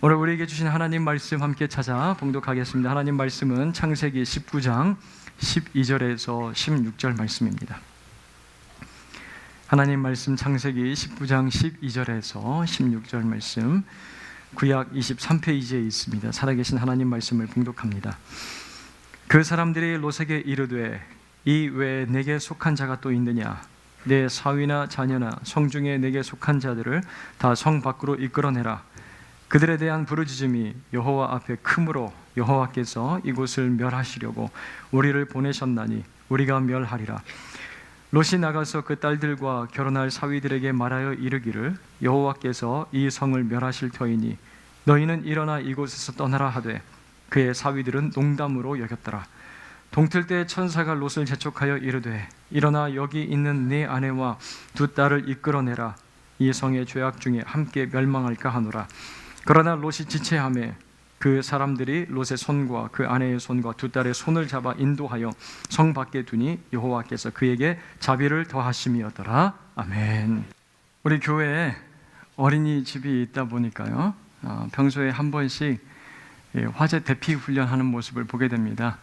오늘 우리에게 주신 하나님 말씀 함께 찾아 봉독하겠습니다. 하나님 말씀은 창세기 19장 12절에서 16절 말씀입니다. 하나님 말씀 창세기 19장 12절에서 16절 말씀, 구약 23페이지에 있습니다. 살아계신 하나님 말씀을 봉독합니다. 그 사람들이 롯에게 이르되 이 외에 내게 속한 자가 또 있느냐? 내 사위나 자녀나 성중에 내게 속한 자들을 다 성 밖으로 이끌어내라. 그들에 대한 부르짖음이 여호와 앞에 크므로 여호와께서 이곳을 멸하시려고 우리를 보내셨나니 우리가 멸하리라. 롯이 나가서 그 딸들과 결혼할 사위들에게 말하여 이르기를 여호와께서 이 성을 멸하실 터이니 너희는 일어나 이곳에서 떠나라 하되 그의 사위들은 농담으로 여겼더라. 동틀 때 천사가 롯을 재촉하여 이르되 일어나 여기 있는 네 아내와 두 딸을 이끌어내라. 이 성의 죄악 중에 함께 멸망할까 하노라. 그러나 롯이 지체하매 그 사람들이 롯의 손과 그 아내의 손과 두 딸의 손을 잡아 인도하여 성 밖에 두니 여호와께서 그에게 자비를 더하심이었더라. 아멘. 우리 교회에 어린이집이 있다 보니까요, 평소에 한 번씩 화재 대피 훈련하는 모습을 보게 됩니다.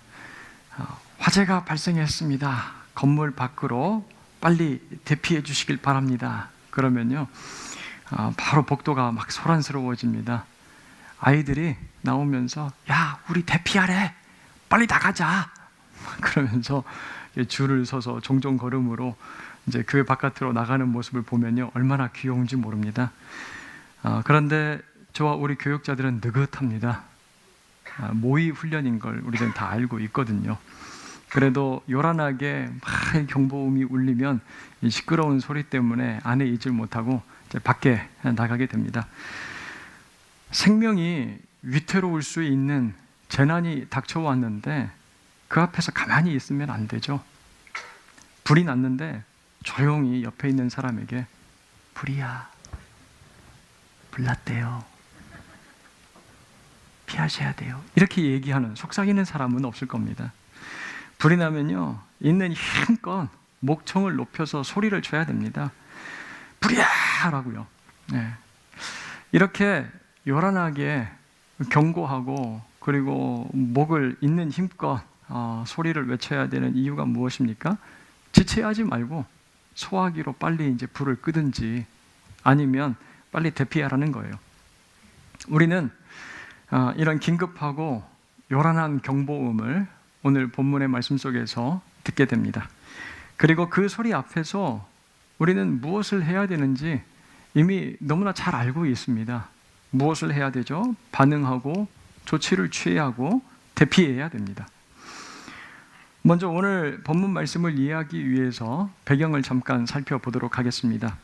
화재가 발생했습니다. 건물 밖으로 빨리 대피해 주시길 바랍니다. 그러면요, 바로 복도가 막 소란스러워집니다. 아이들이 나오면서 야, 우리 대피하래, 빨리 나가자, 그러면서 줄을 서서 종종 걸음으로 이제 교회 바깥으로 나가는 모습을 보면요, 얼마나 귀여운지 모릅니다. 그런데 저와 우리 교육자들은 느긋합니다. 모의 훈련인 걸 우리는 다 알고 있거든요. 그래도 요란하게 막 경보음이 울리면 이 시끄러운 소리 때문에 안에 있질 못하고 이제 밖에 나가게 됩니다. 생명이 위태로울 수 있는 재난이 닥쳐왔는데 그 앞에서 가만히 있으면 안 되죠. 불이 났는데 조용히 옆에 있는 사람에게 불이야, 불 났대요, 피하셔야 돼요, 이렇게 얘기하는 속삭이는 사람은 없을 겁니다. 불이 나면요, 있는 힘껏 목청을 높여서 소리를 쳐야 됩니다. 불이야! 라고요. 네. 이렇게 요란하게 경고하고 그리고 목을 있는 힘껏 소리를 외쳐야 되는 이유가 무엇입니까? 지체하지 말고 소화기로 빨리 이제 불을 끄든지 아니면 빨리 대피하라는 거예요. 우리는 이런 긴급하고 요란한 경보음을 오늘 본문의 말씀 속에서 듣게 됩니다. 그리고 그 소리 앞에서 우리는 무엇을 해야 되는지 이미 너무나 잘 알고 있습니다. 무엇을 해야 되죠? 반응하고 조치를 취하고 대피해야 됩니다. 먼저 오늘 본문 말씀을 이해하기 위해서 배경을 잠깐 살펴보도록 하겠습니다.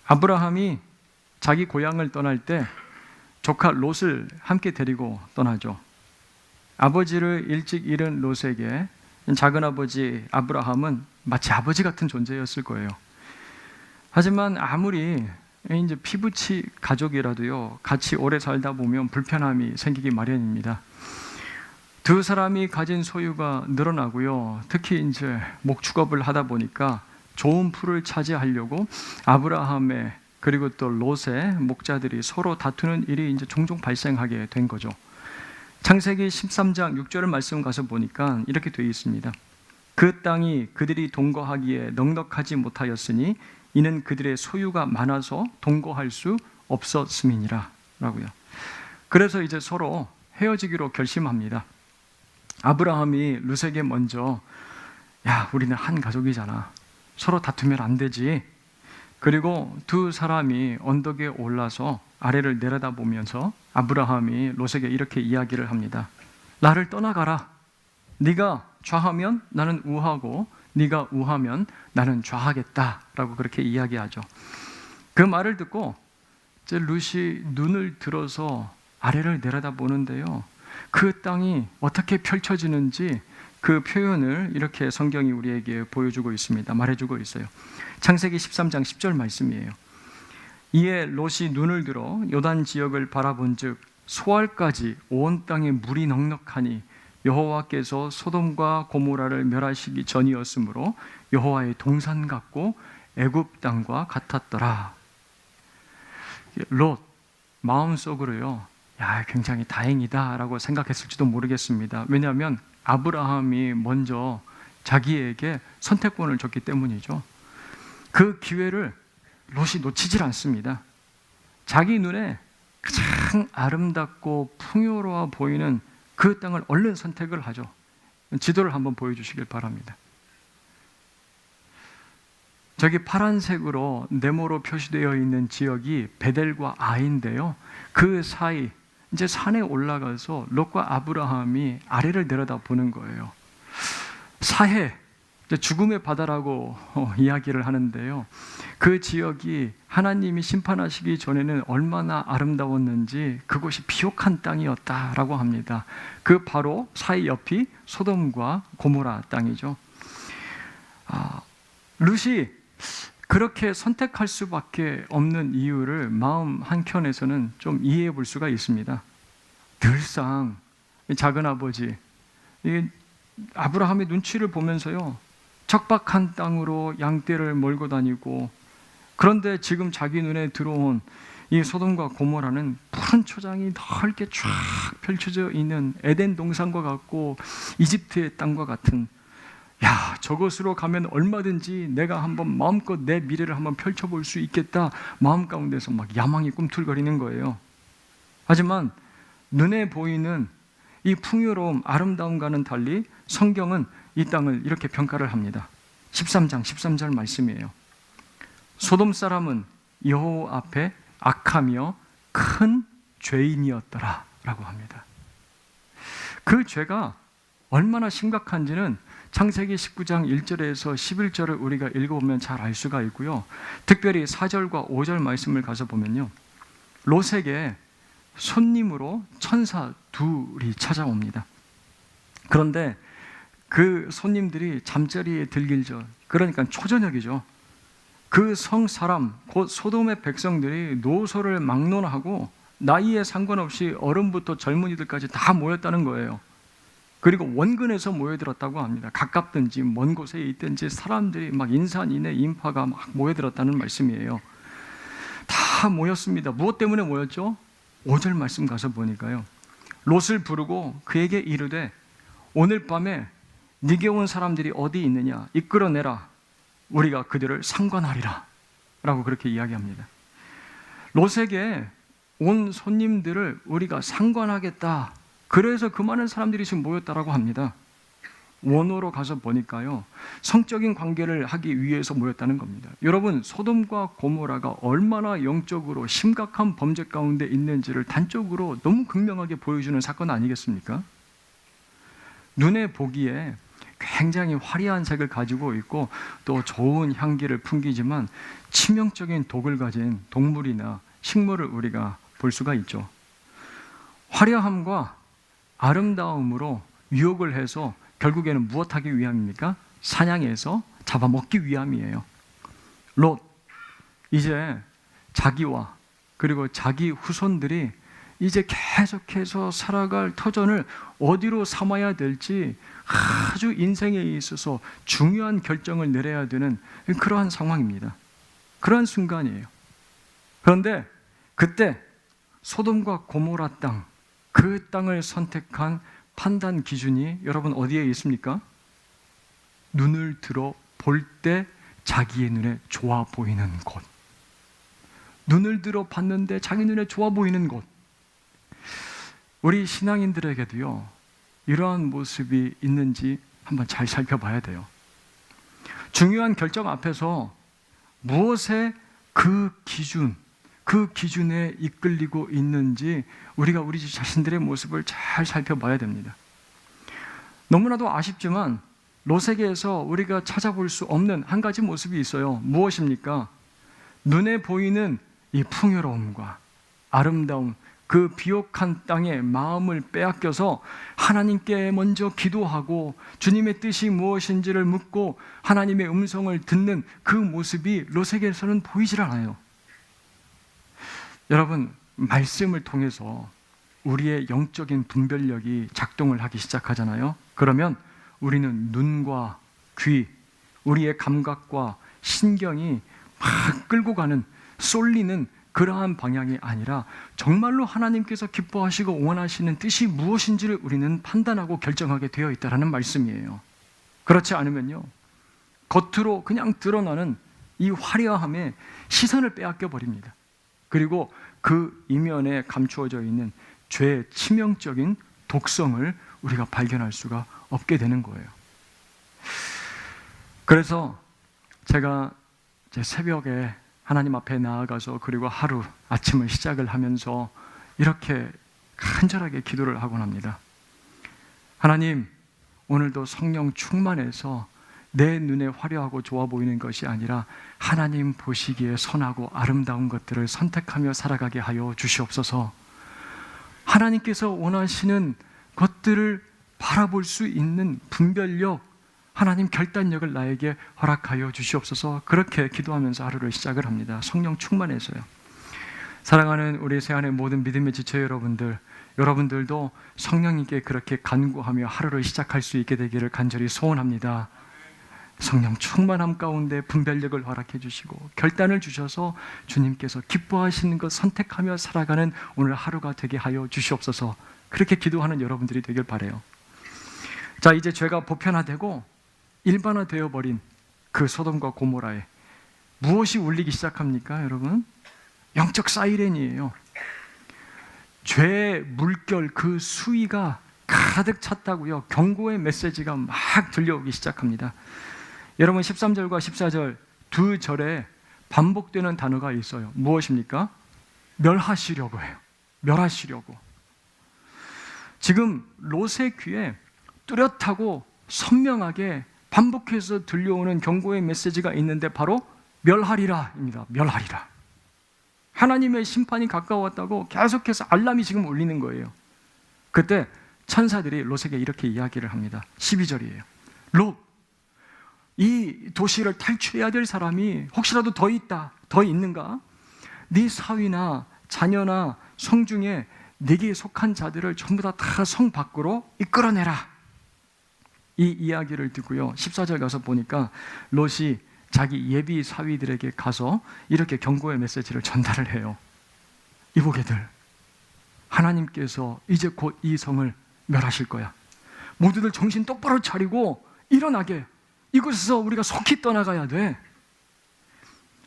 아브라함이 자기 고향을 떠날 때 조카 롯을 함께 데리고 떠나죠. 아버지를 일찍 잃은 롯에게 작은아버지 아브라함은 마치 아버지 같은 존재였을 거예요. 하지만 아무리 이제 피부치 가족이라도요, 같이 오래 살다 보면 불편함이 생기기 마련입니다. 두 사람이 가진 소유가 늘어나고요, 특히 이제 목축업을 하다 보니까 좋은 풀을 차지하려고 아브라함의 그리고 또 롯의 목자들이 서로 다투는 일이 이제 종종 발생하게 된 거죠. 창세기 13장 6절 말씀 가서 보니까 이렇게 되어 있습니다. 그 땅이 그들이 동거하기에 넉넉하지 못하였으니 이는 그들의 소유가 많아서 동거할 수 없었음이니라 라고요. 그래서 이제 서로 헤어지기로 결심합니다. 아브라함이 롯에게 먼저 야, 우리는 한 가족이잖아, 서로 다투면 안 되지. 그리고 두 사람이 언덕에 올라서 아래를 내려다보면서 아브라함이 롯에게 이렇게 이야기를 합니다. 나를 떠나가라. 네가 좌하면 나는 우하고 네가 우하면 나는 좌하겠다라고 그렇게 이야기하죠. 그 말을 듣고 이제 롯이 눈을 들어서 아래를 내려다보는데요, 그 땅이 어떻게 펼쳐지는지 그 표현을 이렇게 성경이 우리에게 보여주고 있습니다. 말해주고 있어요. 창세기 13장 10절 말씀이에요. 이에 롯이 눈을 들어 요단 지역을 바라본즉 소알까지 온 땅에 물이 넉넉하니 여호와께서 소돔과 고모라를 멸하시기 전이었으므로 여호와의 동산 같고 애굽 땅과 같았더라. 롯 마음속으로요, 야, 굉장히 다행이다라고 생각했을지도 모르겠습니다. 왜냐하면 아브라함이 먼저 자기에게 선택권을 줬기 때문이죠. 그 기회를 롯이 놓치질 않습니다. 자기 눈에 가장 아름답고 풍요로워 보이는 그 땅을 얼른 선택을 하죠. 지도를 한번 보여주시길 바랍니다. 저기 파란색으로 네모로 표시되어 있는 지역이 베델과 아이인데요. 그 사이 이제 산에 올라가서 롯과 아브라함이 아래를 내려다보는 거예요. 사해, 죽음의 바다라고 이야기를 하는데요. 그 지역이 하나님이 심판하시기 전에는 얼마나 아름다웠는지 그곳이 비옥한 땅이었다라고 합니다. 그 바로 사해 옆이 소돔과 고모라 땅이죠. 룻이 그렇게 선택할 수밖에 없는 이유를 마음 한켠에서는 좀 이해해 볼 수가 있습니다. 늘상 작은아버지 아브라함의 눈치를 보면서요, 척박한 땅으로 양떼를 몰고 다니고, 그런데 지금 자기 눈에 들어온 이 소돔과 고모라는 푸른 초장이 넓게 쫙 펼쳐져 있는 에덴 동산과 같고 이집트의 땅과 같은, 야, 저곳으로 가면 얼마든지 내가 한번 마음껏 내 미래를 한번 펼쳐볼 수 있겠다, 마음 가운데서 막 야망이 꿈틀거리는 거예요. 하지만 눈에 보이는 이 풍요로움, 아름다움과는 달리 성경은 이 땅을 이렇게 평가를 합니다. 13장 13절 말씀이에요. 소돔 사람은 여호와 앞에 악하며 큰 죄인이었더라 라고 합니다. 그 죄가 얼마나 심각한지는 창세기 19장 1절에서 11절을 우리가 읽어보면 잘 알 수가 있고요. 특별히 4절과 5절 말씀을 가서 보면요, 롯에게 손님으로 천사 둘이 찾아옵니다. 그런데 그 손님들이 잠자리에 들길죠. 그러니까 초저녁이죠. 그 성 사람, 곧 소돔의 백성들이 노소를 막론하고 나이에 상관없이 어른부터 젊은이들까지 다 모였다는 거예요. 그리고 원근에서 모여들었다고 합니다. 가깝든지 먼 곳에 있든지 사람들이 막 인산인해 인파가 막 모여들었다는 말씀이에요. 다 모였습니다. 무엇 때문에 모였죠? 5절 말씀 가서 보니까요, 롯을 부르고 그에게 이르되 오늘 밤에 네게 온 사람들이 어디 있느냐 이끌어내라, 우리가 그들을 상관하리라 라고 그렇게 이야기합니다. 롯에게 온 손님들을 우리가 상관하겠다, 그래서 그 많은 사람들이 지금 모였다라고 합니다. 원어로 가서 보니까요, 성적인 관계를 하기 위해서 모였다는 겁니다. 여러분, 소돔과 고모라가 얼마나 영적으로 심각한 범죄 가운데 있는지를 단적으로 너무 극명하게 보여주는 사건 아니겠습니까? 눈에 보기에 굉장히 화려한 색을 가지고 있고 또 좋은 향기를 풍기지만 치명적인 독을 가진 동물이나 식물을 우리가 볼 수가 있죠. 화려함과 아름다움으로 유혹을 해서 결국에는 무엇하기 위함입니까? 사냥해서 잡아먹기 위함이에요. 롯, 이제 자기와 그리고 자기 후손들이 이제 계속해서 살아갈 터전을 어디로 삼아야 될지 아주 인생에 있어서 중요한 결정을 내려야 되는 그러한 상황입니다. 그러한 순간이에요. 그런데 그때 소돔과 고모라 땅, 그 땅을 선택한 판단 기준이 여러분 어디에 있습니까? 눈을 들어 볼 때 자기의 눈에 좋아 보이는 곳. 눈을 들어 봤는데 자기 눈에 좋아 보이는 곳. 우리 신앙인들에게도요, 이러한 모습이 있는지 한번 잘 살펴봐야 돼요. 중요한 결정 앞에서 무엇에 그 기준에 이끌리고 있는지 우리가 우리 자신들의 모습을 잘 살펴봐야 됩니다. 너무나도 아쉽지만 롯에게서 우리가 찾아볼 수 없는 한 가지 모습이 있어요. 무엇입니까? 눈에 보이는 이 풍요로움과 아름다움, 그 비옥한 땅에 마음을 빼앗겨서 하나님께 먼저 기도하고 주님의 뜻이 무엇인지를 묻고 하나님의 음성을 듣는 그 모습이 롯에게서는 보이질 않아요. 여러분, 말씀을 통해서 우리의 영적인 분별력이 작동을 하기 시작하잖아요. 그러면 우리는 눈과 귀, 우리의 감각과 신경이 막 끌고 가는, 쏠리는 그러한 방향이 아니라 정말로 하나님께서 기뻐하시고 원하시는 뜻이 무엇인지를 우리는 판단하고 결정하게 되어 있다는 말씀이에요. 그렇지 않으면요, 겉으로 그냥 드러나는 이 화려함에 시선을 빼앗겨 버립니다. 그리고 그 이면에 감추어져 있는 죄의 치명적인 독성을 우리가 발견할 수가 없게 되는 거예요. 그래서 제가 제 새벽에 하나님 앞에 나아가서 그리고 하루 아침을 시작을 하면서 이렇게 간절하게 기도를 하곤 합니다. 하나님, 오늘도 성령 충만해서 내 눈에 화려하고 좋아 보이는 것이 아니라 하나님 보시기에 선하고 아름다운 것들을 선택하며 살아가게 하여 주시옵소서. 하나님께서 원하시는 것들을 바라볼 수 있는 분별력, 하나님 결단력을 나에게 허락하여 주시옵소서. 그렇게 기도하면서 하루를 시작을 합니다. 성령 충만해서요. 사랑하는 우리 새안의 모든 믿음의 지체 여러분들, 여러분들도 성령님께 그렇게 간구하며 하루를 시작할 수 있게 되기를 간절히 소원합니다. 성령 충만함 가운데 분별력을 허락해 주시고 결단을 주셔서 주님께서 기뻐하시는 것 선택하며 살아가는 오늘 하루가 되게 하여 주시옵소서. 그렇게 기도하는 여러분들이 되길 바라요. 자, 이제 죄가 보편화되고 일반화되어 버린 그 소돔과 고모라에 무엇이 울리기 시작합니까, 여러분? 영적 사이렌이에요. 죄의 물결, 그 수위가 가득 찼다고요. 경고의 메시지가 막 들려오기 시작합니다. 여러분, 13절과 14절 두 절에 반복되는 단어가 있어요. 무엇입니까? 멸하시려고 해요. 멸하시려고. 지금 롯의 귀에 뚜렷하고 선명하게 반복해서 들려오는 경고의 메시지가 있는데 바로 멸하리라입니다. 멸하리라. 하나님의 심판이 가까웠다고 계속해서 알람이 지금 울리는 거예요. 그때 천사들이 롯에게 이렇게 이야기를 합니다. 12절이에요. 롯, 이 도시를 탈출해야 될 사람이 혹시라도 더 있는가? 네 사위나 자녀나 성중에 네게 속한 자들을 전부 다 성 밖으로 이끌어내라. 이 이야기를 듣고요, 14절 가서 보니까 롯이 자기 예비 사위들에게 가서 이렇게 경고의 메시지를 전달을 해요. 이보게들, 하나님께서 이제 곧 이 성을 멸하실 거야. 모두들 정신 똑바로 차리고 일어나게, 이곳에서 우리가 속히 떠나가야 돼.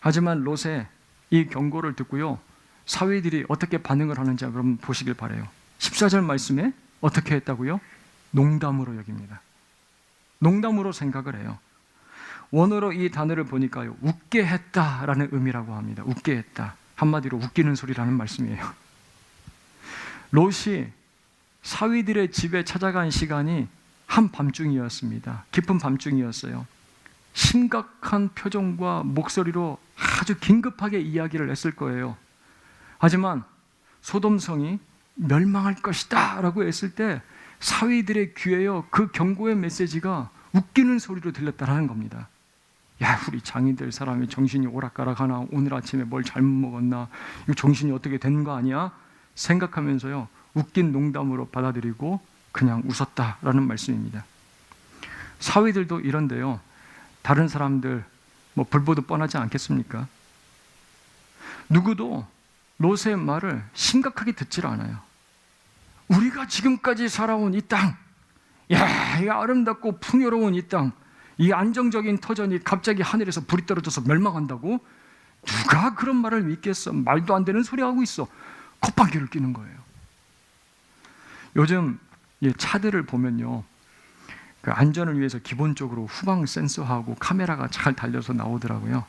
하지만 롯의 이 경고를 듣고요, 사위들이 어떻게 반응을 하는지 그럼 보시길 바라요. 14절 말씀에 어떻게 했다고요? 농담으로 여깁니다. 농담으로 생각을 해요. 원어로 이 단어를 보니까요, 웃게 했다라는 의미라고 합니다. 웃게 했다. 한마디로 웃기는 소리라는 말씀이에요. 롯이 사위들의 집에 찾아간 시간이 한밤중이었습니다. 깊은 밤중이었어요. 심각한 표정과 목소리로 아주 긴급하게 이야기를 했을 거예요. 하지만 소돔성이 멸망할 것이다 라고 했을 때 사위들의 귀에요, 그 경고의 메시지가 웃기는 소리로 들렸다는 겁니다. 야, 우리 장인들 사람이 정신이 오락가락하나, 오늘 아침에 뭘 잘못 먹었나, 이거 정신이 어떻게 된 거 아니야? 생각하면서요, 웃긴 농담으로 받아들이고 그냥 웃었다라는 말씀입니다. 사위들도 이런데요, 다른 사람들 뭐 불보듯 뻔하지 않겠습니까? 누구도 롯의 말을 심각하게 듣질 않아요. 우리가 지금까지 살아온 이 땅, 야, 이 아름답고 풍요로운 이 땅, 이 안정적인 터전이 갑자기 하늘에서 불이 떨어져서 멸망한다고? 누가 그런 말을 믿겠어? 말도 안 되는 소리 하고 있어. 콧방귀를 뀌는 거예요. 요즘 차들을 보면요, 그 안전을 위해서 기본적으로 후방 센서하고 카메라가 잘 달려서 나오더라고요.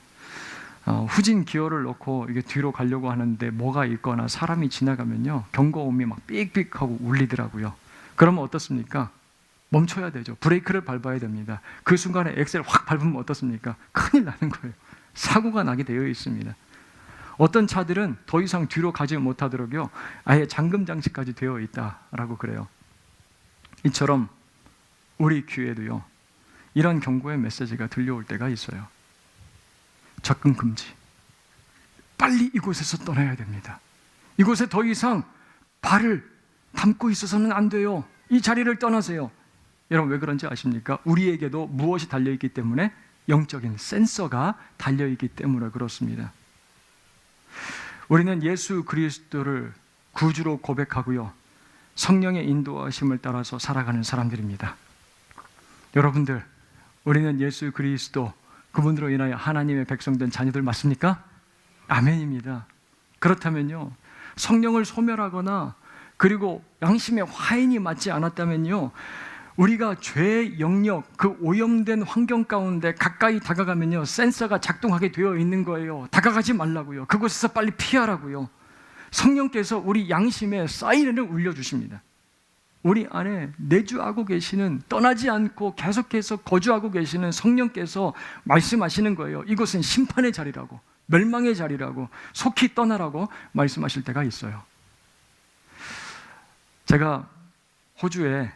후진 기어를 넣고 이게 뒤로 가려고 하는데 뭐가 있거나 사람이 지나가면요, 경고음이 막 삑삑하고 울리더라고요. 그러면 어떻습니까? 멈춰야 되죠. 브레이크를 밟아야 됩니다. 그 순간에 엑셀 확 밟으면 어떻습니까? 큰일 나는 거예요. 사고가 나게 되어 있습니다. 어떤 차들은 더 이상 뒤로 가지 못하도록요, 아예 잠금 장치까지 되어 있다라고 그래요. 이처럼 우리 귀에도요, 이런 경고의 메시지가 들려올 때가 있어요. 접근 금지. 빨리 이곳에서 떠나야 됩니다. 이곳에 더 이상 발을 담고 있어서는 안 돼요. 이 자리를 떠나세요. 여러분, 왜 그런지 아십니까? 우리에게도 무엇이 달려있기 때문에? 영적인 센서가 달려있기 때문에 그렇습니다. 우리는 예수 그리스도를 구주로 고백하고요, 성령의 인도하심을 따라서 살아가는 사람들입니다. 여러분들, 우리는 예수 그리스도, 그분으로 인하여 하나님의 백성된 자녀들 맞습니까? 아멘입니다. 그렇다면요, 성령을 소멸하거나 그리고 양심의 화인이 맞지 않았다면요, 우리가 죄의 영역, 그 오염된 환경 가운데 가까이 다가가면요, 센서가 작동하게 되어 있는 거예요. 다가가지 말라고요. 그곳에서 빨리 피하라고요. 성령께서 우리 양심에 사이렌을 울려주십니다. 우리 안에 내주하고 계시는, 떠나지 않고 계속해서 거주하고 계시는 성령께서 말씀하시는 거예요. 이곳은 심판의 자리라고, 멸망의 자리라고, 속히 떠나라고 말씀하실 때가 있어요. 제가 호주에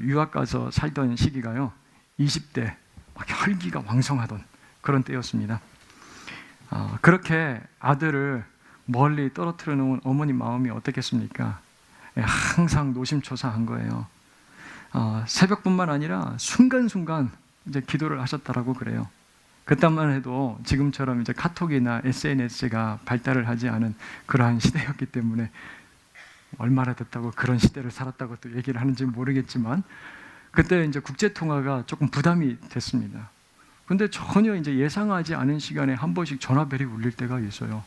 유학 가서 살던 시기가요, 20대 막 혈기가 왕성하던 그런 때였습니다. 그렇게 아들을 멀리 떨어뜨려 놓은 어머니 마음이 어떻겠습니까? 항상 노심초사한 거예요. 새벽뿐만 아니라 순간순간 이제 기도를 하셨다라고 그래요. 그때만 해도 지금처럼 이제 카톡이나 SNS가 발달을 하지 않은 그러한 시대였기 때문에, 얼마나 됐다고 그런 시대를 살았다고 또 얘기를 하는지 모르겠지만, 그때 이제 국제 통화가 조금 부담이 됐습니다. 근데 전혀 이제 예상하지 않은 시간에 한 번씩 전화벨이 울릴 때가 있어요.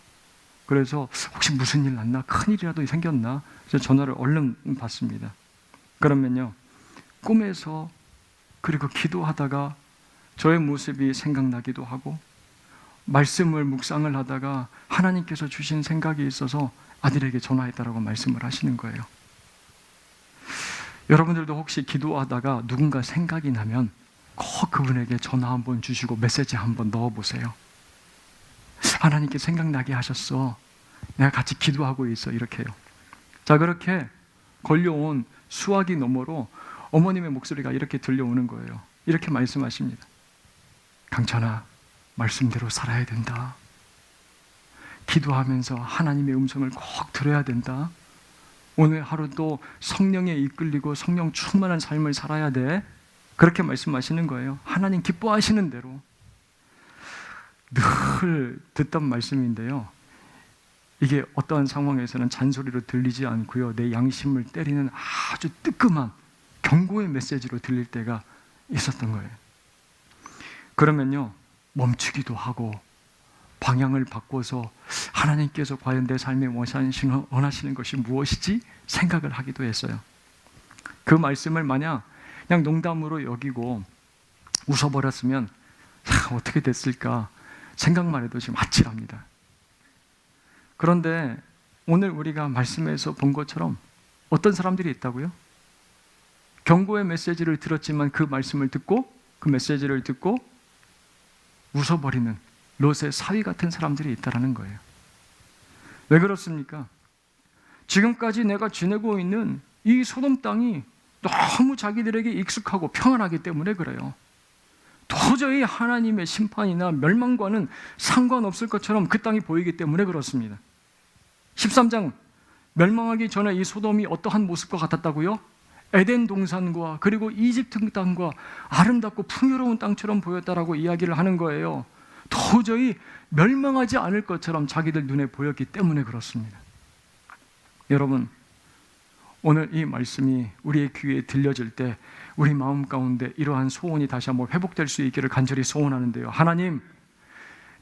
그래서 혹시 무슨 일 났나? 큰일이라도 생겼나? 그래서 전화를 얼른 받습니다. 그러면요, 꿈에서 그리고 기도하다가 저의 모습이 생각나기도 하고, 말씀을 묵상을 하다가 하나님께서 주신 생각이 있어서 아들에게 전화했다라고 말씀을 하시는 거예요. 여러분들도 혹시 기도하다가 누군가 생각이 나면 꼭 그분에게 전화 한번 주시고 메시지 한번 넣어보세요. 하나님께 생각나게 하셨어. 내가 같이 기도하고 있어. 이렇게요. 자, 그렇게 걸려온 수화기 너머로 어머님의 목소리가 이렇게 들려오는 거예요. 이렇게 말씀하십니다. 강찬아, 말씀대로 살아야 된다. 기도하면서 하나님의 음성을 꼭 들어야 된다. 오늘 하루도 성령에 이끌리고 성령 충만한 삶을 살아야 돼. 그렇게 말씀하시는 거예요. 하나님 기뻐하시는 대로. 늘 듣던 말씀인데요, 이게 어떠한 상황에서는 잔소리로 들리지 않고요, 내 양심을 때리는 아주 뜨끔한 경고의 메시지로 들릴 때가 있었던 거예요. 그러면요, 멈추기도 하고 방향을 바꿔서 하나님께서 과연 내 삶에 원하시는 것이 무엇이지? 생각을 하기도 했어요. 그 말씀을 마냥 그냥 농담으로 여기고 웃어버렸으면 어떻게 됐을까 생각만 해도 지금 아찔합니다. 그런데 오늘 우리가 말씀에서 본 것처럼 어떤 사람들이 있다고요? 경고의 메시지를 들었지만 그 말씀을 듣고, 그 메시지를 듣고 웃어버리는 롯의 사위 같은 사람들이 있다라는 거예요. 왜 그렇습니까? 지금까지 내가 지내고 있는 이 소돔 땅이 너무 자기들에게 익숙하고 평안하기 때문에 그래요. 도저히 하나님의 심판이나 멸망과는 상관없을 것처럼 그 땅이 보이기 때문에 그렇습니다. 13장, 멸망하기 전에 이 소돔이 어떠한 모습과 같았다고요? 에덴 동산과 그리고 이집트 땅과 아름답고 풍요로운 땅처럼 보였다라고 이야기를 하는 거예요. 도저히 멸망하지 않을 것처럼 자기들 눈에 보였기 때문에 그렇습니다. 여러분, 오늘 이 말씀이 우리의 귀에 들려질 때 우리 마음 가운데 이러한 소원이 다시 한번 회복될 수 있기를 간절히 소원하는데요. 하나님,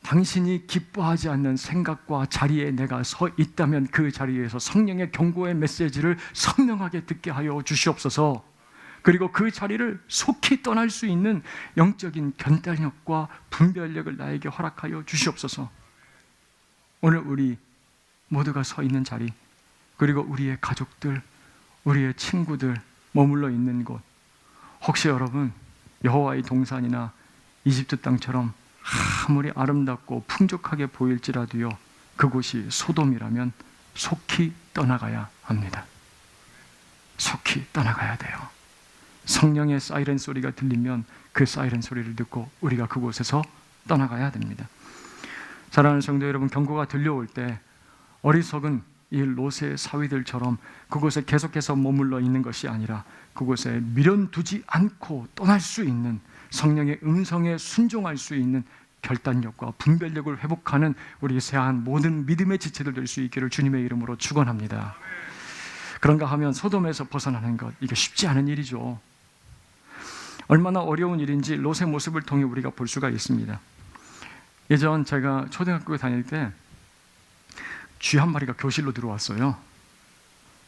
당신이 기뻐하지 않는 생각과 자리에 내가 서 있다면 그 자리에서 성령의 경고의 메시지를 선명하게 듣게 하여 주시옵소서. 그리고 그 자리를 속히 떠날 수 있는 영적인 견단력과 분별력을 나에게 허락하여 주시옵소서. 오늘 우리 모두가 서 있는 자리, 그리고 우리의 가족들, 우리의 친구들 머물러 있는 곳, 혹시 여러분 여호와의 동산이나 이집트 땅처럼 아무리 아름답고 풍족하게 보일지라도요, 그곳이 소돔이라면 속히 떠나가야 합니다. 속히 떠나가야 돼요. 성령의 사이렌 소리가 들리면 그 사이렌 소리를 듣고 우리가 그곳에서 떠나가야 됩니다. 사랑하는 성도 여러분, 경고가 들려올 때 어리석은 이 롯의 사위들처럼 그곳에 계속해서 머물러 있는 것이 아니라 그곳에 미련두지 않고 떠날 수 있는, 성령의 음성에 순종할 수 있는 결단력과 분별력을 회복하는 우리 새한 모든 믿음의 지체들 될 수 있기를 주님의 이름으로 축원합니다. 그런가 하면 소돔에서 벗어나는 것, 이게 쉽지 않은 일이죠. 얼마나 어려운 일인지 롯의 모습을 통해 우리가 볼 수가 있습니다. 예전 제가 초등학교에 다닐 때 쥐 한 마리가 교실로 들어왔어요.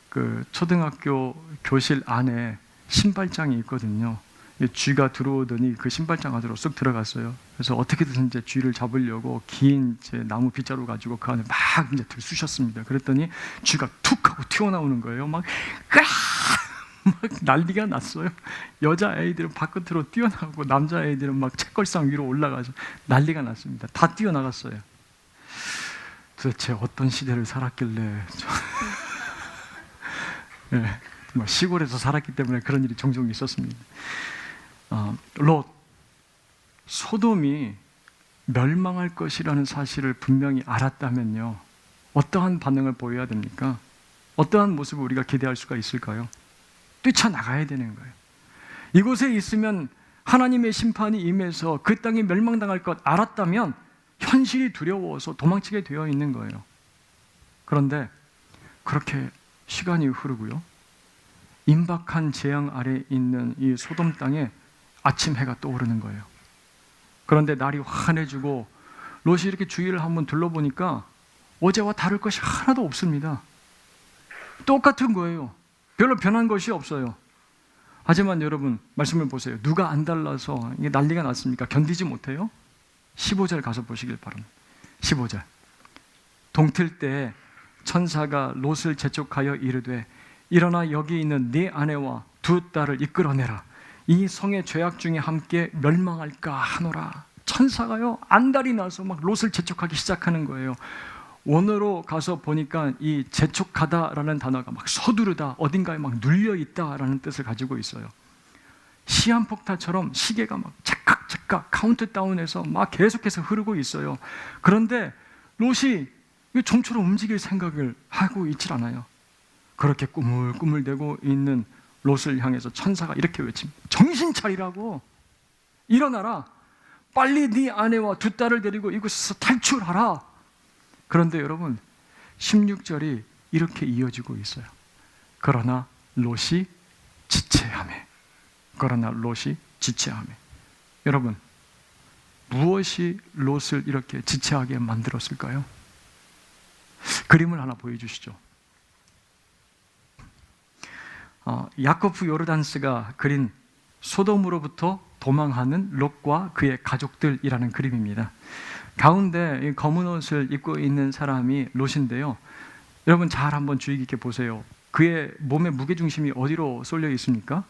그 초등학교 교실 안에 신발장이 있거든요. 쥐가 들어오더니 그 신발장 안으로 쑥 들어갔어요. 그래서 어떻게든 이제 쥐를 잡으려고 긴 이제 나무 빗자루 가지고 그 안에 막 이제 들쑤셨습니다. 그랬더니 쥐가 툭 하고 튀어나오는 거예요. 막 난리가 났어요. 여자 애들은 바깥으로 뛰어나오고 남자 애들은 막 책걸상 위로 올라가서 난리가 났습니다. 다 뛰어나갔어요. 도대체 어떤 시대를 살았길래 네, 시골에서 살았기 때문에 그런 일이 종종 있었습니다. 롯, 소돔이 멸망할 것이라는 사실을 분명히 알았다면요, 어떠한 반응을 보여야 됩니까? 어떠한 모습을 우리가 기대할 수가 있을까요? 뛰쳐나가야 되는 거예요. 이곳에 있으면 하나님의 심판이 임해서 그 땅이 멸망당할 것 알았다면 현실이 두려워서 도망치게 되어 있는 거예요. 그런데 그렇게 시간이 흐르고요, 임박한 재앙 아래 있는 이 소돔 땅에 아침 해가 떠오르는 거예요. 그런데 날이 환해지고 롯이 이렇게 주위를 한번 둘러보니까 어제와 다를 것이 하나도 없습니다. 똑같은 거예요. 별로 변한 것이 없어요. 하지만 여러분, 말씀을 보세요. 누가 안 달라서 이게 난리가 났습니까? 견디지 못해요? 15절 가서 보시길 바랍니다. 15절. 동틀 때 천사가 롯을 재촉하여 이르되 일어나 여기 있는 네 아내와 두 딸을 이끌어내라. 이 성의 죄악 중에 함께 멸망할까 하노라. 천사가요, 안달이 나서 막 롯을 재촉하기 시작하는 거예요. 원어로 가서 보니까 이 재촉하다라는 단어가 막 서두르다, 어딘가에 막 눌려있다라는 뜻을 가지고 있어요. 시한폭탄처럼 시계가 막 착각 카운트다운해서 막 계속해서 흐르고 있어요. 그런데 롯이 좀처럼 움직일 생각을 하고 있질 않아요. 그렇게 꾸물꾸물대고 있는 롯을 향해서 천사가 이렇게 외칩니다. 정신 차리라고, 일어나라, 빨리 네 아내와 두 딸을 데리고 이곳에서 탈출하라. 그런데 여러분, 16절이 이렇게 이어지고 있어요. 그러나 롯이 지체하매. 여러분, 무엇이 롯을 이렇게 지체하게 만들었을까요? 그림을 하나 보여주시죠. 야코프 요르단스가 그린 소돔으로부터 도망하는 롯과 그의 가족들이라는 그림입니다. 가운데 검은 옷을 입고 있는 사람이 롯인데요, 여러분 잘 한번 주의 깊게 보세요. 그의 몸의 무게중심이 어디로 쏠려 있습니까?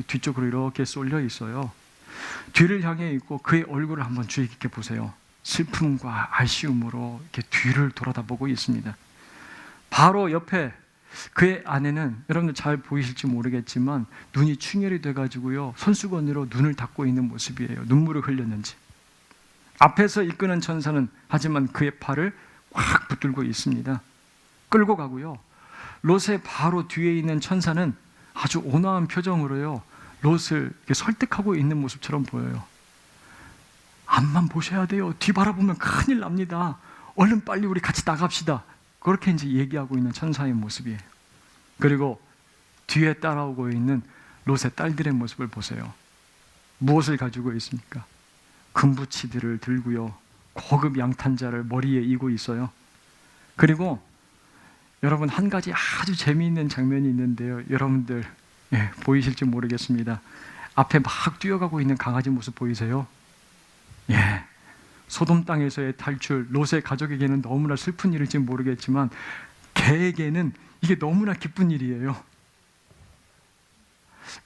뒤쪽으로 이렇게 쏠려 있어요. 뒤를 향해 있고 그의 얼굴을 한번 주의 깊게 보세요. 슬픔과 아쉬움으로 이렇게 뒤를 돌아다보고 있습니다. 바로 옆에 그의 아내는, 여러분들 잘 보이실지 모르겠지만 눈이 충혈이 돼가지고요, 손수건으로 눈을 닦고 있는 모습이에요. 눈물을 흘렸는지. 앞에서 이끄는 천사는 하지만 그의 팔을 확 붙들고 있습니다. 끌고 가고요, 롯의 바로 뒤에 있는 천사는 아주 온화한 표정으로요, 롯을 이렇게 설득하고 있는 모습처럼 보여요. 앞만 보셔야 돼요. 뒤 바라보면 큰일 납니다. 얼른 빨리 우리 같이 나갑시다. 그렇게 이제 얘기하고 있는 천사의 모습이에요. 그리고 뒤에 따라오고 있는 롯의 딸들의 모습을 보세요. 무엇을 가지고 있습니까? 금부치들을 들고요, 고급 양탄자를 머리에 이고 있어요. 그리고 여러분, 한 가지 아주 재미있는 장면이 있는데요, 여러분들 보이실지 모르겠습니다. 앞에 막 뛰어가고 있는 강아지 모습 보이세요? 소돔 땅에서의 탈출, 롯의 가족에게는 너무나 슬픈 일일지 모르겠지만 개에게는 이게 너무나 기쁜 일이에요.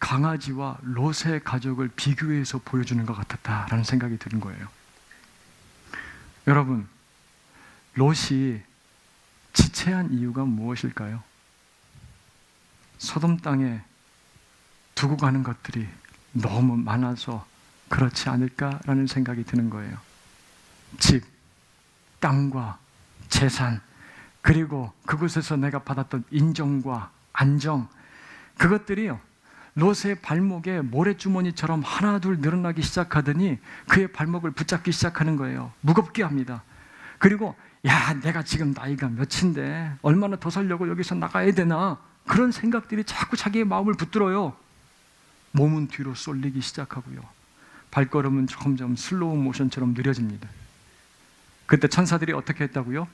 강아지와 롯의 가족을 비교해서 보여주는 것 같았다라는 생각이 드는 거예요. 여러분, 롯이 지체한 이유가 무엇일까요? 소돔 땅에 두고 가는 것들이 너무 많아서 그렇지 않을까라는 생각이 드는 거예요. 집, 땅과 재산, 그리고 그곳에서 내가 받았던 인정과 안정, 그것들이요, 롯의 발목에 모래주머니처럼 하나 둘 늘어나기 시작하더니 그의 발목을 붙잡기 시작하는 거예요. 무겁게 합니다. 그리고 야, 내가 지금 나이가 몇인데 얼마나 더 살려고 여기서 나가야 되나, 그런 생각들이 자꾸 자기의 마음을 붙들어요. 몸은 뒤로 쏠리기 시작하고요. 발걸음은 점점 슬로우 모션처럼 느려집니다. 그때 천사들이 어떻게 했다고요?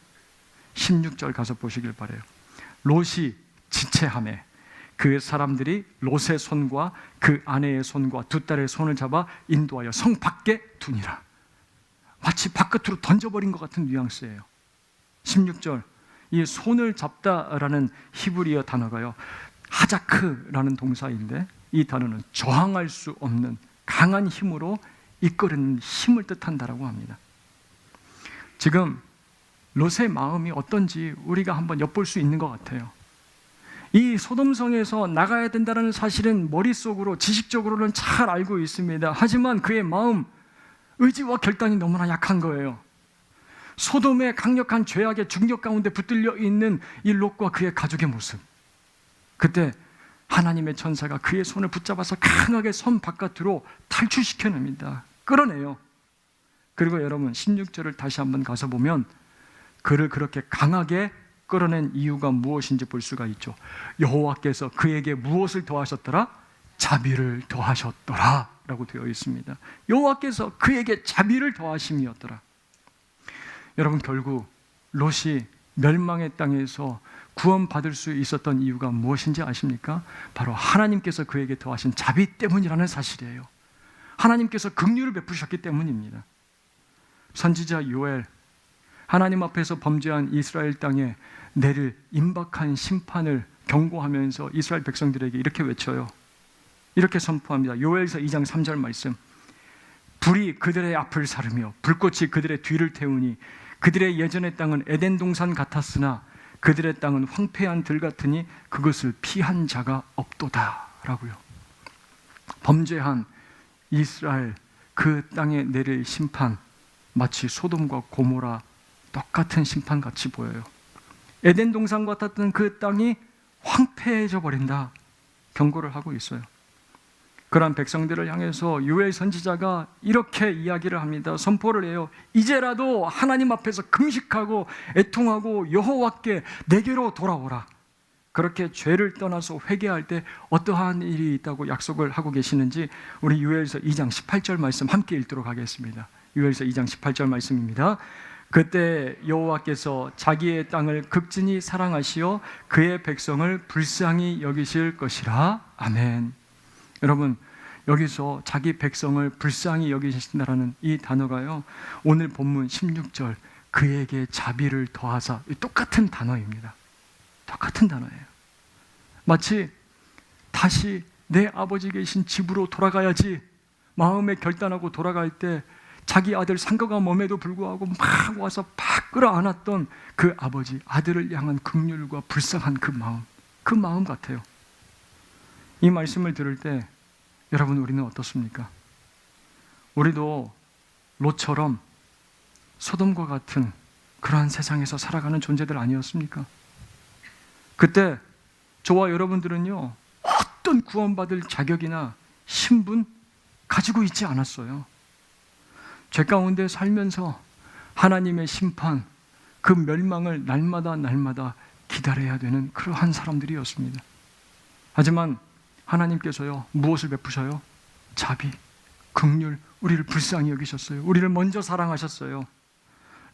16절 가서 보시길 바라요. 롯이 지체하매 그 사람들이 롯의 손과 그 아내의 손과 두 딸의 손을 잡아 인도하여 성 밖에 두니라. 마치 바깥으로 던져버린 것 같은 뉘앙스예요. 16절, 이 손을 잡다라는 히브리어 단어가요, 하자크라는 동사인데 이 단어는 저항할 수 없는 강한 힘으로 이끌어내는 힘을 뜻한다라고 합니다. 지금 롯의 마음이 어떤지 우리가 한번 엿볼 수 있는 것 같아요. 이 소돔성에서 나가야 된다는 사실은 머릿속으로 지식적으로는 잘 알고 있습니다. 하지만 그의 마음, 의지와 결단이 너무나 약한 거예요. 소돔의 강력한 죄악의 중력 가운데 붙들려 있는 이 롯과 그의 가족의 모습, 그때 하나님의 천사가 그의 손을 붙잡아서 강하게 섬 바깥으로 탈출시켜냅니다. 끌어내요. 그리고 여러분 16절을 다시 한번 가서 보면 그를 그렇게 강하게 끌어낸 이유가 무엇인지 볼 수가 있죠. 여호와께서 그에게 무엇을 더하셨더라? 자비를 더하셨더라 라고 되어 있습니다. 여호와께서 그에게 자비를 더하심이었더라. 여러분, 결국 롯이 멸망의 땅에서 구원받을 수 있었던 이유가 무엇인지 아십니까? 바로 하나님께서 그에게 더하신 자비 때문이라는 사실이에요. 하나님께서 긍휼을 베푸셨기 때문입니다. 선지자 요엘, 하나님 앞에서 범죄한 이스라엘 땅에 내릴 임박한 심판을 경고하면서 이스라엘 백성들에게 이렇게 외쳐요. 이렇게 선포합니다. 요엘서 2장 3절 말씀. 불이 그들의 앞을 사르며 불꽃이 그들의 뒤를 태우니 그들의 예전의 땅은 에덴 동산 같았으나 그들의 땅은 황폐한 들 같으니 그것을 피한 자가 없도다 라고요. 범죄한 이스라엘 그 땅에 내릴 심판, 마치 소돔과 고모라 똑같은 심판같이 보여요. 에덴 동산 같았던 그 땅이 황폐해져 버린다 경고를 하고 있어요. 그러한 백성들을 향해서 요엘 선지자가 이렇게 이야기를 합니다. 선포를 해요. 이제라도 하나님 앞에서 금식하고 애통하고 여호와께 내게로 돌아오라. 그렇게 죄를 떠나서 회개할 때 어떠한 일이 있다고 약속을 하고 계시는지 우리 요엘서 2장 18절 말씀 함께 읽도록 하겠습니다. 요엘서 2장 18절 말씀입니다. 그때 여호와께서 자기의 땅을 극진히 사랑하시어 그의 백성을 불쌍히 여기실 것이라. 아멘. 여러분, 여기서 자기 백성을 불쌍히 여기신다라는 이 단어가요, 오늘 본문 16절 그에게 자비를 더하사, 똑같은 단어입니다. 똑같은 단어예요. 마치 다시 내 아버지 계신 집으로 돌아가야지 마음에 결단하고 돌아갈 때 자기 아들 상거가 몸에도 불구하고 막 와서 팍 끌어안았던 그 아버지, 아들을 향한 긍휼과 불쌍한 그 마음 같아요. 이 말씀을 들을 때 여러분, 우리는 어떻습니까? 우리도 롯처럼 소돔과 같은 그러한 세상에서 살아가는 존재들 아니었습니까? 그때 저와 여러분들은요, 어떤 구원받을 자격이나 신분 가지고 있지 않았어요. 죄 가운데 살면서 하나님의 심판, 그 멸망을 날마다 기다려야 되는 그러한 사람들이었습니다. 하지만 하나님께서요, 무엇을 베푸셔요? 자비, 긍휼, 우리를 불쌍히 여기셨어요. 우리를 먼저 사랑하셨어요.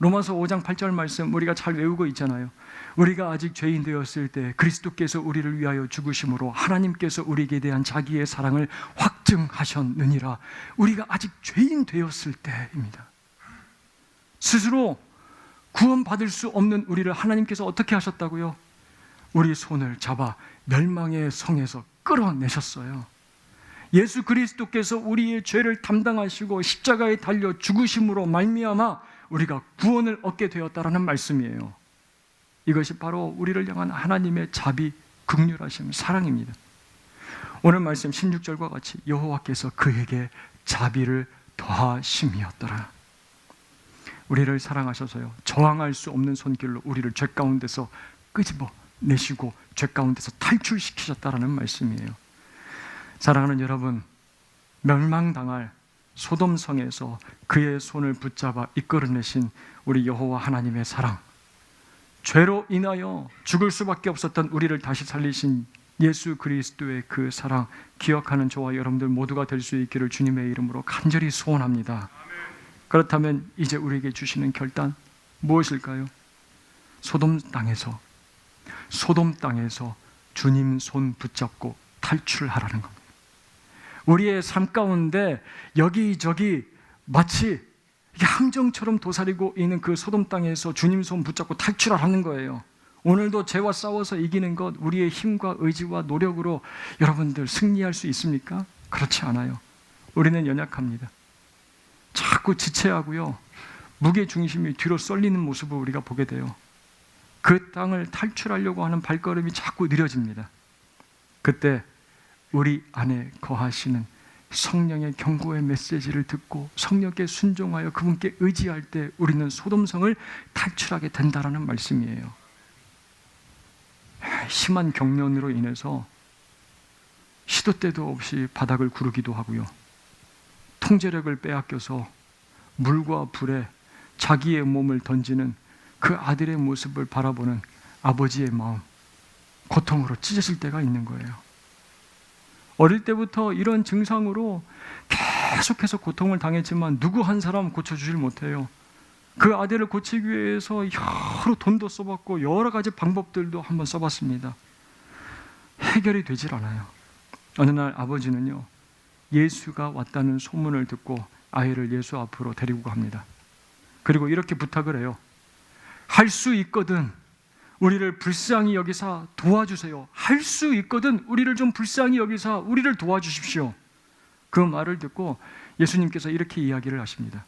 로마서 5장 8절 말씀 우리가 잘 외우고 있잖아요. 우리가 아직 죄인 되었을 때 그리스도께서 우리를 위하여 죽으심으로 하나님께서 우리에게 대한 자기의 사랑을 확증하셨느니라. 우리가 아직 죄인 되었을 때입니다. 스스로 구원받을 수 없는 우리를 하나님께서 어떻게 하셨다고요? 우리 손을 잡아 멸망의 성에서 끌어내셨어요. 예수 그리스도께서 우리의 죄를 담당하시고 십자가에 달려 죽으심으로 말미암아 우리가 구원을 얻게 되었다라는 말씀이에요. 이것이 바로 우리를 향한 하나님의 자비, 긍휼하심, 사랑입니다. 오늘 말씀 16절과 같이 여호와께서 그에게 자비를 더하심이었더라. 우리를 사랑하셔서요, 저항할 수 없는 손길로 우리를 죄 가운데서 끄집어 내시고 죄 가운데서 탈출시키셨다라는 말씀이에요. 사랑하는 여러분, 멸망당할 소돔성에서 그의 손을 붙잡아 이끌어내신 우리 여호와 하나님의 사랑, 죄로 인하여 죽을 수밖에 없었던 우리를 다시 살리신 예수 그리스도의 그 사랑 기억하는 저와 여러분들 모두가 될 수 있기를 주님의 이름으로 간절히 소원합니다. 그렇다면 이제 우리에게 주시는 결단 무엇일까요? 소돔 땅에서 주님 손 붙잡고 탈출하라는 겁니다. 우리의 삶 가운데 여기저기 마치 함정처럼 도사리고 있는 그 소돔 땅에서 주님 손 붙잡고 탈출하라는 거예요. 오늘도 죄와 싸워서 이기는 것, 우리의 힘과 의지와 노력으로 여러분들 승리할 수 있습니까? 그렇지 않아요. 우리는 연약합니다. 자꾸 지체하고요, 무게중심이 뒤로 쏠리는 모습을 우리가 보게 돼요. 그 땅을 탈출하려고 하는 발걸음이 자꾸 느려집니다. 그때 우리 안에 거하시는 성령의 경고의 메시지를 듣고 성령께 순종하여 그분께 의지할 때 우리는 소돔성을 탈출하게 된다라는 말씀이에요. 심한 경련으로 인해서 시도 때도 없이 바닥을 구르기도 하고요, 통제력을 빼앗겨서 물과 불에 자기의 몸을 던지는 그 아들의 모습을 바라보는 아버지의 마음, 고통으로 찢어질 때가 있는 거예요. 어릴 때부터 이런 증상으로 계속해서 고통을 당했지만 누구 한 사람 고쳐주질 못해요. 그 아들을 고치기 위해서 여러 돈도 써봤고 여러 가지 방법들도 한번 써봤습니다. 해결이 되질 않아요. 어느 날 아버지는요, 예수가 왔다는 소문을 듣고 아이를 예수 앞으로 데리고 갑니다. 그리고 이렇게 부탁을 해요. 할 수 있거든 우리를 불쌍히 여기사 도와주세요. 할 수 있거든 우리를 좀 불쌍히 여기사 우리를 도와주십시오. 그 말을 듣고 예수님께서 이렇게 이야기를 하십니다.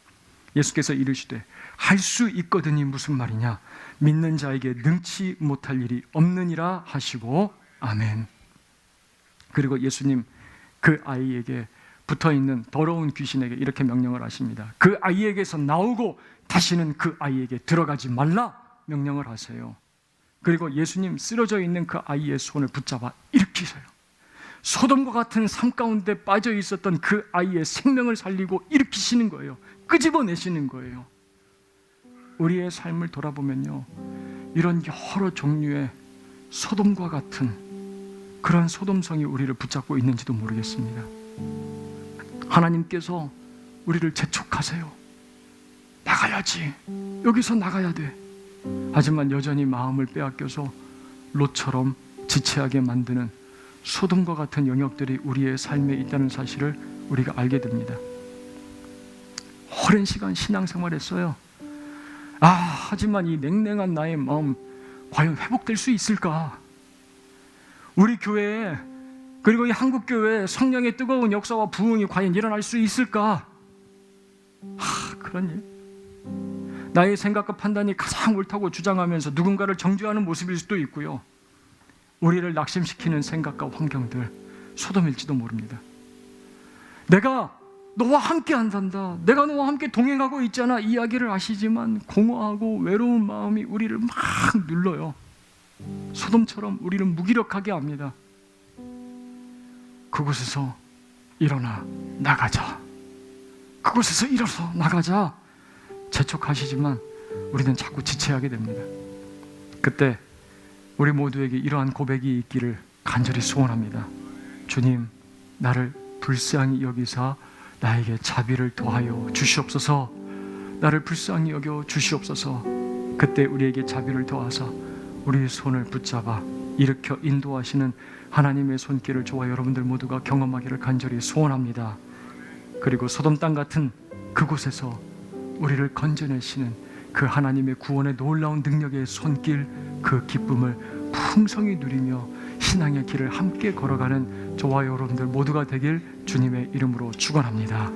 예수께서 이르시되 할 수 있거든이 무슨 말이냐, 믿는 자에게 능치 못할 일이 없느니라 하시고 아멘. 그리고 예수님 그 아이에게 붙어있는 더러운 귀신에게 이렇게 명령을 하십니다. 그 아이에게서 나오고 다시는 그 아이에게 들어가지 말라 명령을 하세요. 그리고 예수님 쓰러져 있는 그 아이의 손을 붙잡아 일으키세요. 소돔과 같은 삶 가운데 빠져 있었던 그 아이의 생명을 살리고 일으키시는 거예요. 끄집어내시는 거예요. 우리의 삶을 돌아보면요, 이런 여러 종류의 소돔과 같은 그런 소돔성이 우리를 붙잡고 있는지도 모르겠습니다. 하나님께서 우리를 재촉하세요. 나가야지, 여기서 나가야 돼. 하지만 여전히 마음을 빼앗겨서 롯처럼 지체하게 만드는 소돔과 같은 영역들이 우리의 삶에 있다는 사실을 우리가 알게 됩니다. 오랜 시간 신앙생활했어요. 하지만 이 냉랭한 나의 마음 과연 회복될 수 있을까? 우리 교회에, 그리고 이 한국교회에 성령의 뜨거운 역사와 부흥이 과연 일어날 수 있을까? 그런 일. 나의 생각과 판단이 가장 옳다고 주장하면서 누군가를 정죄하는 모습일 수도 있고요, 우리를 낙심시키는 생각과 환경들, 소돔일지도 모릅니다. 내가 너와 함께 한단다, 내가 너와 함께 동행하고 있잖아 이야기를 하시지만 공허하고 외로운 마음이 우리를 막 눌러요. 소돔처럼 우리를 무기력하게 합니다. 그곳에서 일어나 나가자, 그곳에서 일어서 나가자 재촉하시지만 우리는 자꾸 지체하게 됩니다. 그때 우리 모두에게 이러한 고백이 있기를 간절히 소원합니다. 주님, 나를 불쌍히 여기사 나에게 자비를 더하여 주시옵소서. 나를 불쌍히 여겨 주시옵소서. 그때 우리에게 자비를 더하사 우리의 손을 붙잡아 일으켜 인도하시는 하나님의 손길을 저와 여러분들 모두가 경험하기를 간절히 소원합니다. 그리고 소돔 땅 같은 그곳에서 우리를 건져내시는 그 하나님의 구원의 놀라운 능력의 손길, 그 기쁨을 풍성히 누리며 신앙의 길을 함께 걸어가는 저와 여러분들 모두가 되길 주님의 이름으로 축원합니다.